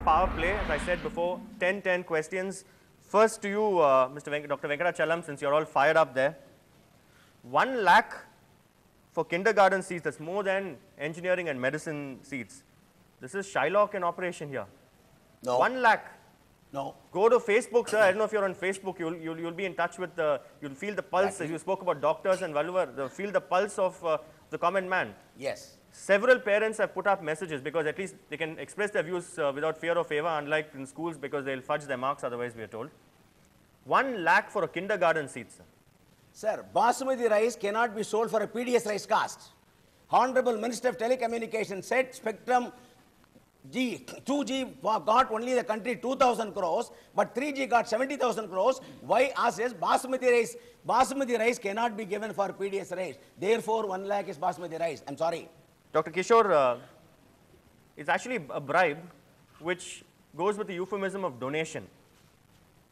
power play. As I said before, 10 questions. First to you, Dr. Venkatachalam, since you're all fired up there. 1 lakh for kindergarten seats, that's more than engineering and medicine seats. This is Shylock in operation here. No. 1 lakh. No. Go to Facebook, sir. I don't know if you're on Facebook. You'll be in touch with you'll feel the pulse. As you spoke about doctors and feel the pulse of the common man. Yes. Several parents have put up messages because at least they can express their views without fear of favor, unlike in schools because they'll fudge their marks otherwise, we are told. 1 lakh for a kindergarten seat, sir. Sir, basmati rice cannot be sold for a PDS rice caste. Honorable Minister of Telecommunications said Spectrum 2G got only the country 2,000 crores, but 3G got 70,000 crores. Why ask us basmati rice cannot be given for PDS rice. Therefore, 1 lakh is basmati rice. I'm sorry. Dr. Kishore, it's actually a bribe which goes with the euphemism of donation.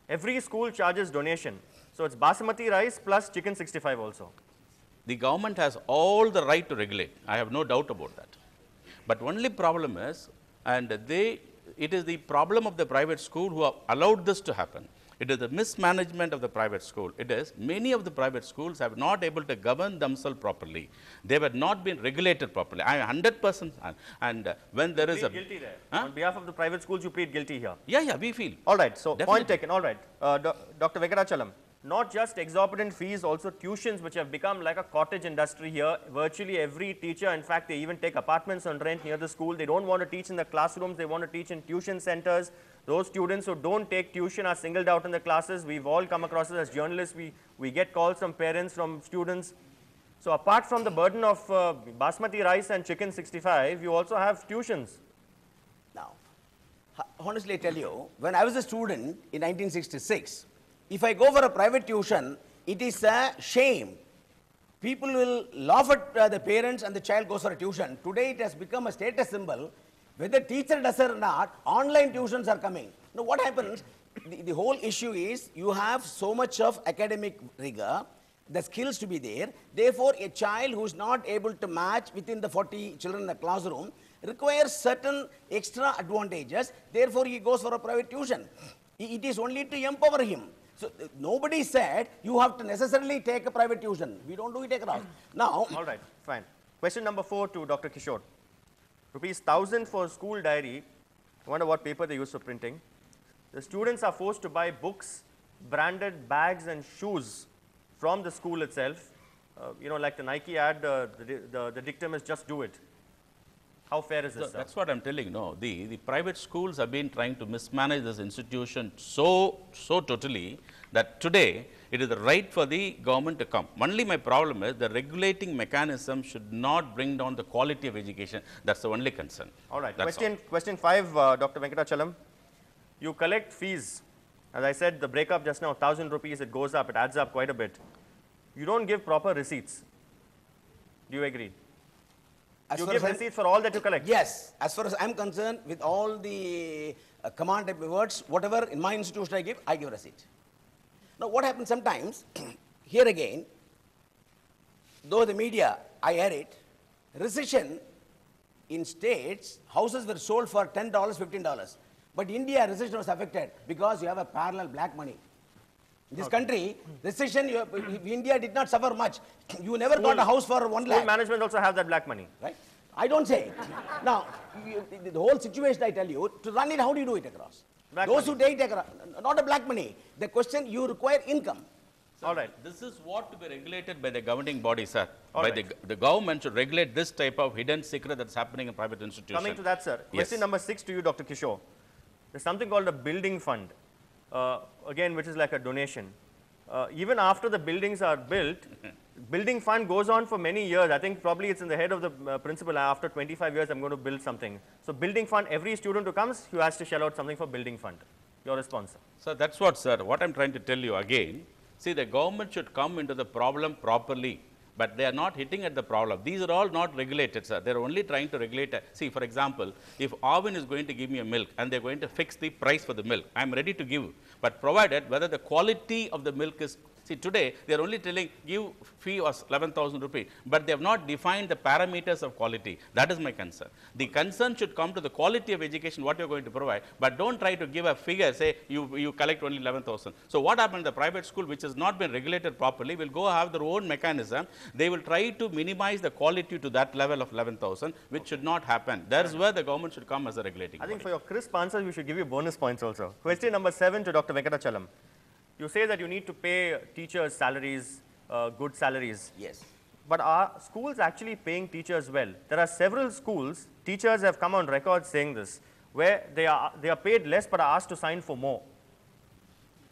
Every school charges donation. So it's basmati rice plus chicken 65 also. The government has all the right to regulate. I have no doubt about that. But only problem is, it is the problem of the private school who have allowed this to happen. It is the mismanagement of the private school. It is many of the private schools have not able to govern themselves properly. They were not been regulated properly. I am 100%. And when there is a guilty there. On behalf of the private schools, you plead guilty here. Yeah, we feel. All right. So Definitely. Point taken. All right. Dr. Venkatachalam. Not just exorbitant fees, also tuitions, which have become like a cottage industry here. Virtually every teacher, in fact, they even take apartments on rent near the school. They don't want to teach in the classrooms. They want to teach in tuition centers. Those students who don't take tuition are singled out in the classes. We've all come across it as journalists. We get calls from parents, from students. So apart from the burden of basmati rice and chicken 65, you also have tuitions. Now, honestly I tell you, when I was a student in 1966, if I go for a private tuition, it is a shame. People will laugh at the parents and the child goes for a tuition. Today it has become a status symbol. Whether teacher does or not, online tuitions are coming. Now what happens, the whole issue is you have so much of academic rigor, the skills to be there. Therefore, a child who is not able to match within the 40 children in the classroom requires certain extra advantages. Therefore, he goes for a private tuition. It is only to empower him. So nobody said you have to necessarily take a private tuition. We don't do it across. Now, all right, fine. Question number 4 to Dr. Kishore. Rupees 1,000 for school diary. I wonder what paper they use for printing. The students are forced to buy books, branded bags and shoes from the school itself. You know, like the Nike ad, the dictum is just do it. How fair is this, sir? That's what I'm telling. No, the private schools have been trying to mismanage this institution so totally that today it is the right for the government to come. Only my problem is the regulating mechanism should not bring down the quality of education. That's the only concern. All right. That's Question 5, Dr. Venkatachalam. You collect fees. As I said, the breakup just now, 1,000 rupees, it goes up, it adds up quite a bit. You don't give proper receipts. Do you agree? You give receipts for all that you collect? Yes. As far as I'm concerned, with all the command type words, whatever in my institution I give receipt. Now, what happens sometimes, here again, though the media, I hear it, recession in states, houses were sold for $10, $15. But India, recession was affected because you have a parallel black money. In this country, recession, India did not suffer much. You never got a house for 1 lakh. School management also have that black money. Right? I don't say. Now, the whole situation I tell you, to run it, how do you do it across? Black Those money. who take across, not a black money. The question, you require income. All right. This is what to be regulated by the governing body, sir. Right. The government should regulate this type of hidden secret that's happening in private institutions. Coming to that, sir. Yes. Question number 6 to you, Dr. Kishore. There's something called a building fund, again, which is like a donation. Even after the buildings are built, building fund goes on for many years. I think probably it's in the head of the principal, after 25 years, I'm going to build something. So building fund, every student who comes, who has to shell out something for building fund. Your response, sir. So that's what, sir, what I'm trying to tell you again. See, the government should come into the problem properly, but they are not hitting at the problem. These are all not regulated, sir. They're only trying to regulate. See, for example, if Arvin is going to give me a milk and they're going to fix the price for the milk, I'm ready to give. But provided whether the quality of the milk is See, today they are only telling give fee was 11,000 rupees, but they have not defined the parameters of quality. That is my concern. The concern should come to the quality of education, what you are going to provide, but don't try to give a figure, say you collect only 11,000. So what happened in the private school, which has not been regulated properly, will go have their own mechanism. They will try to minimize the quality to that level of 11,000, which should not happen. That is where the government should come as a regulating I think body. for your crisp answers, we should give you bonus points also. Question number 7 to Dr. Venkatachalam. You say that you need to pay teachers salaries, good salaries. Yes. But are schools actually paying teachers well? There are several schools, teachers have come on record saying this, where they are paid less but are asked to sign for more.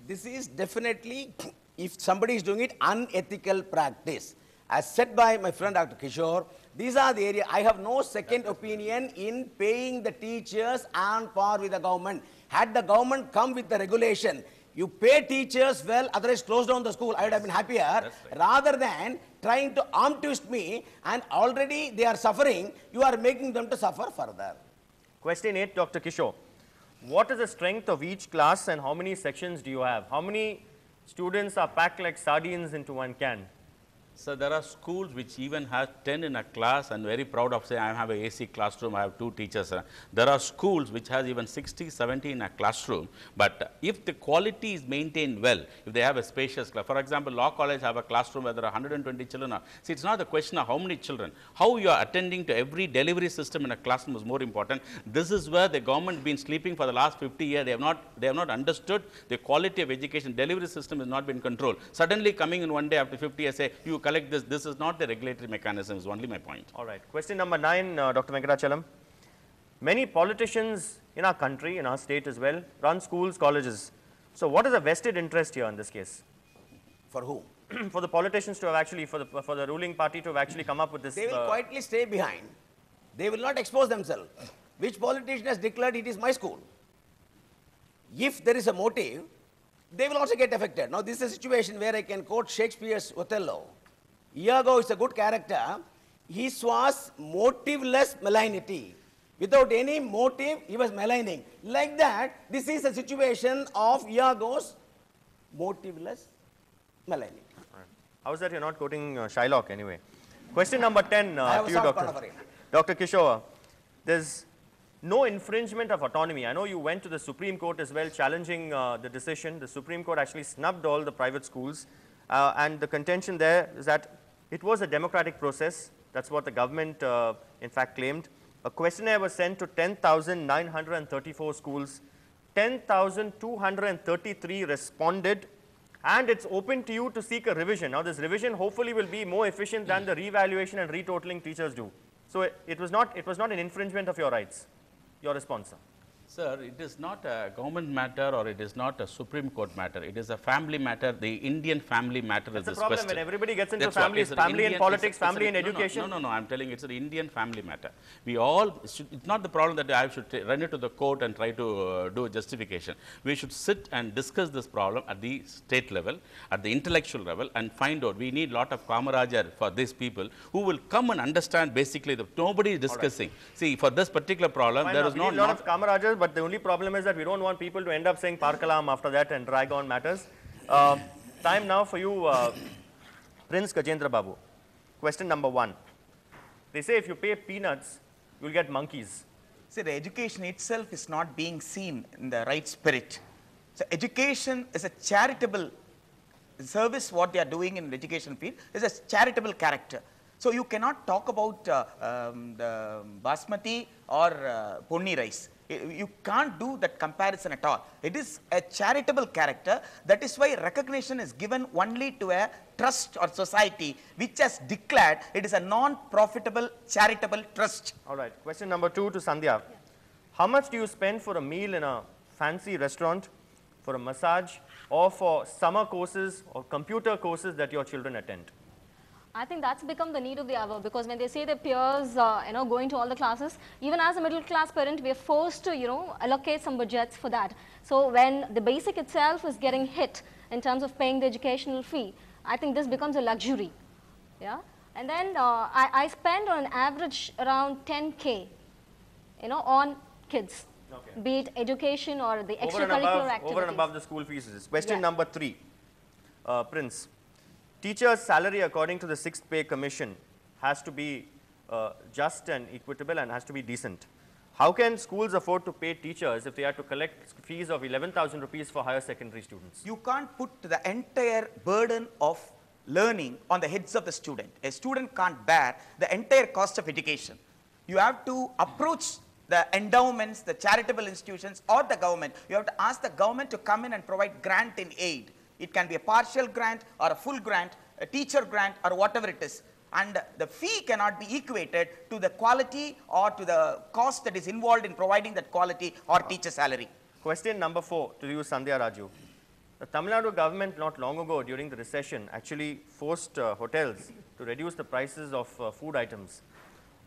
This is definitely, if somebody is doing it, unethical practice. As said by my friend Dr. Kishore, these are the areas, I have no second opinion in paying the teachers on par with the government. Had the government come with the regulation, you pay teachers well, otherwise close down the school, I would have been happier, Right. rather than trying to arm twist me, and already they are suffering, you are making them to suffer further. Question 8, Dr. Kishore. What is the strength of each class and how many sections do you have? How many students are packed like sardines into one can? So there are schools which even have 10 in a class, and very proud of saying I have a AC classroom, I have 2 teachers. There are schools which has even 60, 70 in a classroom. But if the quality is maintained well, if they have a spacious class, for example, law college have a classroom where there are 120 children. See, it's not the question of how many children. How you are attending to every delivery system in a classroom is more important. This is where the government has been sleeping for the last 50 years. They have not understood the quality of education. Delivery system has not been controlled. Suddenly coming in one day after 50 years, say, you collect this. This is not the regulatory mechanism, is only my point. All right. Question number 9, Dr. Venkatachalam. Many politicians in our country, in our state as well, run schools, colleges. So what is a vested interest here in this case? For whom? For the politicians to have actually, for the ruling party to have actually come up with this. They will quietly stay behind. They will not expose themselves. Which politician has declared it is my school? If there is a motive, they will also get affected. Now, this is a situation where I can quote Shakespeare's Othello. Iago is a good character. His was motiveless malignity. Without any motive, he was maligning. Like that, this is a situation of Iago's motiveless malignity. How is that you're not quoting Shylock anyway? Question number 10 I have to a you, soft Dr. corner for him. Dr. Kishore. There's no infringement of autonomy. I know you went to the Supreme Court as well, challenging the decision. The Supreme Court actually snubbed all the private schools. And the contention there is that it was a democratic process. That's what the government, in fact, claimed. A questionnaire was sent to 10,934 schools. 10,233 responded. And it's open to you to seek a revision. Now, this revision hopefully will be more efficient than the revaluation and retotaling teachers do. So, it was not an infringement of your rights. Your response, sir. Sir, it is not a government matter or it is not a Supreme Court matter. It is a family matter. The Indian family matter is That's the this problem question. when everybody gets into That's what, families, it's an family in Indian- politics, it's a- family in no, education. No, I'm telling you, it's an Indian family matter. We all, it's not the problem that I should run it to the court and try to do a justification. We should sit and discuss this problem at the state level, at the intellectual level, and find out. We need a lot of camaraderie for these people who will come and understand basically that nobody is discussing. See, for this particular problem, Fine, there now, is we no need a lot of camaraderie, but the only problem is that we don't want people to end up saying Parkalam after that and drag on matters. Time now for you, Prince Gajendra Babu. Question number 1. They say if you pay peanuts, you'll get monkeys. See, the education itself is not being seen in the right spirit. So, education is a charitable service. What they are doing in the education field is a charitable character. So, you cannot talk about the basmati or ponni rice. You can't do that comparison at all. It is a charitable character. That is why recognition is given only to a trust or society which has declared it is a non-profitable charitable trust. All right. Question number 2 to Sandhya. How much do you spend for a meal in a fancy restaurant, for a massage, or for summer courses or computer courses that your children attend? I think that's become the need of the hour, because when they say their peers, going to all the classes, even as a middle class parent, we are forced to, allocate some budgets for that. So when the basic itself is getting hit in terms of paying the educational fee, I think this becomes a luxury. Yeah. And then I spend on an average around 10K, on kids, Okay. be it education or the Over and extracurricular activities. above the school fees. Question Yeah. number 3. Prince, teachers' salary according to the 6th Pay Commission has to be just and equitable and has to be decent. How can schools afford to pay teachers if they have to collect fees of 11,000 rupees for higher secondary students? You can't put the entire burden of learning on the heads of the student. A student can't bear the entire cost of education. You have to approach the endowments, the charitable institutions or the government. You have to ask the government to come in and provide grant in aid. It can be a partial grant or a full grant, a teacher grant or whatever it is. And the fee cannot be equated to the quality or to the cost that is involved in providing that quality or teacher salary. Question number 4 to you, Sandhya Raju. The Tamil Nadu government not long ago during the recession actually forced hotels to reduce the prices of food items.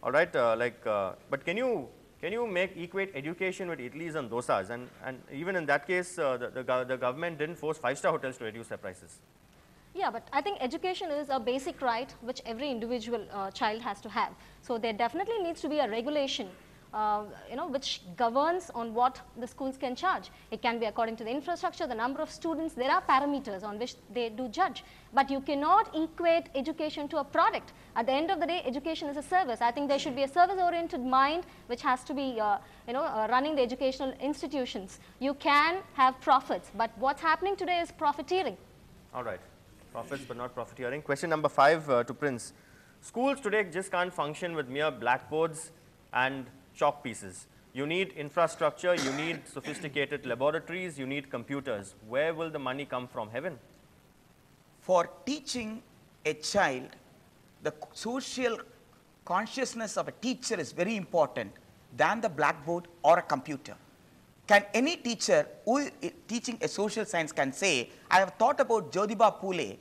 All right, but can you equate education with idlis and dosas? And even in that case, the government didn't force 5-star hotels to reduce their prices. Yeah, but I think education is a basic right which every individual child has to have. So there definitely needs to be a regulation, which governs on what the schools can charge. It can be according to the infrastructure, the number of students. There are parameters on which they do judge. But you cannot equate education to a product. At the end of the day, education is a service. I think there should be a service-oriented mind which has to be, running the educational institutions. You can have profits, but what's happening today is profiteering. All right. Profits but not profiteering. Question number 5 to Prince. Schools today just can't function with mere blackboards and chalk pieces. You need infrastructure, you need sophisticated laboratories, you need computers. Where will the money come from? Heaven? For teaching a child, the social consciousness of a teacher is very important than the blackboard or a computer. Can any teacher who is teaching a social science can say, I have thought about Jyotiba Phule,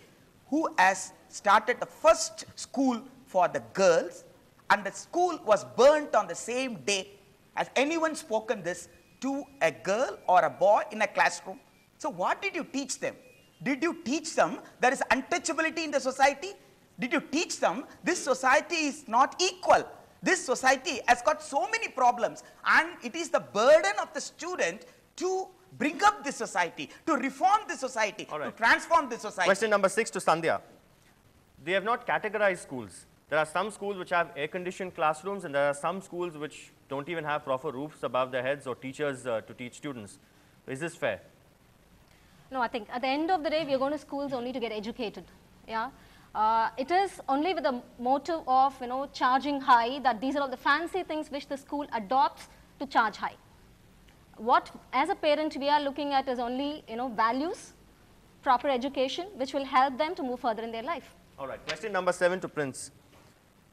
who has started the first school for the girls, and the school was burnt on the same day. Has anyone spoken this to a girl or a boy in a classroom? So what did you teach them? Did you teach them there is untouchability in the society? Did you teach them this society is not equal? This society has got so many problems, and it is the burden of the student to bring up this society, to reform the society, to transform the society. Question number 6 to Sandhya. They have not categorized schools. There are some schools which have air-conditioned classrooms, and there are some schools which don't even have proper roofs above their heads or teachers to teach students. Is this fair? No, I think at the end of the day, we are going to schools only to get educated. Yeah. It is only with the motive of charging high that these are all the fancy things which the school adopts to charge high. What as a parent we are looking at is only values, proper education which will help them to move further in their life. All right, question number 7 to Prince.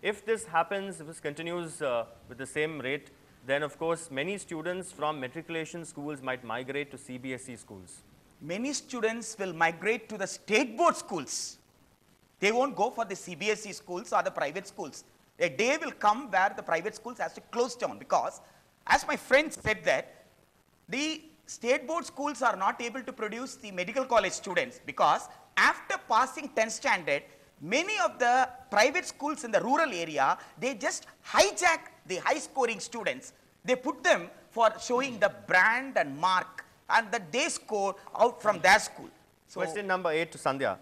If this happens, if this continues with the same rate, then of course many students from matriculation schools might migrate to CBSE schools. Many students will migrate to the state board schools. They won't go for the CBSE schools or the private schools. A day will come where the private schools has to close down, because as my friend said that the state board schools are not able to produce the medical college students, because after passing 10th standard, many of the private schools in the rural area, they just hijack the high scoring students. They put them for showing the brand and mark, and that they score out from their school. So question number 8 to Sandhya.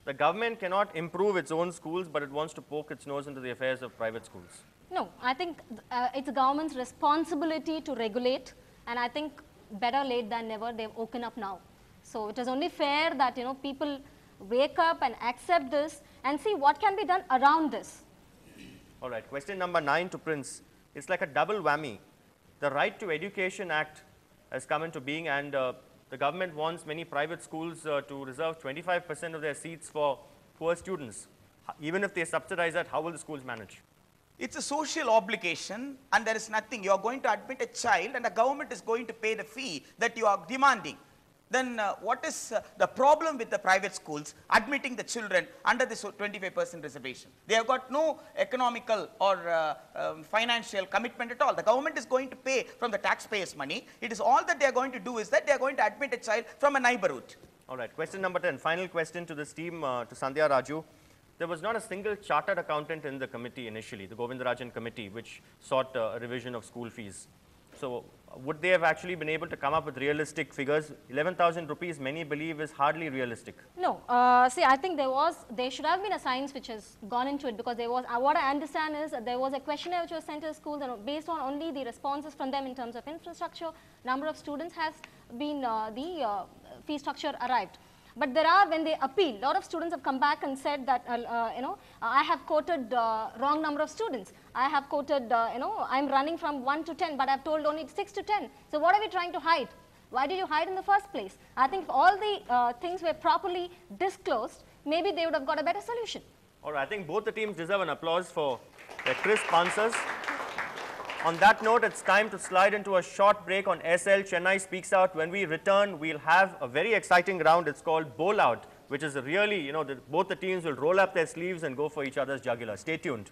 The government cannot improve its own schools, but it wants to poke its nose into the affairs of private schools. No, I think it's the government's responsibility to regulate, and I think better late than never, they've woken up now. So it is only fair that people wake up and accept this and see what can be done around this. All right, question number 9 to Prince. It's like a double whammy. The Right to Education Act has come into being, and the government wants many private schools to reserve 25% of their seats for poor students. Even if they subsidize that, how will the schools manage? It's a social obligation, and there is nothing. You are going to admit a child, and the government is going to pay the fee that you are demanding. Then what is the problem with the private schools admitting the children under this 25% reservation? They have got no economical or financial commitment at all. The government is going to pay from the taxpayers' money. It is all that they are going to do is that they are going to admit a child from a neighborhood. All right, question number 10, final question to this team, to Sandhya Raju. There was not a single chartered accountant in the committee initially, the Govindarajan committee, which sought a revision of school fees. So would they have actually been able to come up with realistic figures? 11,000 rupees, many believe, is hardly realistic. No, see, I think there should have been a science which has gone into it, because there was, what I understand is that there was a questionnaire which was sent to the school, and based on only the responses from them in terms of infrastructure, number of students, has been the fee structure arrived. But there are, when they appeal, a lot of students have come back and said that, I have quoted wrong number of students. I have quoted, I'm running from 1 to 10, but I've told only 6 to 10. So what are we trying to hide? Why did you hide in the first place? I think if all the things were properly disclosed, maybe they would have got a better solution. All right, I think both the teams deserve an applause for their crisp answers. On that note, it's time to slide into a short break on SL. Chennai speaks out. When we return, we'll have a very exciting round. It's called Bowl Out, which is really, both the teams will roll up their sleeves and go for each other's jugular. Stay tuned.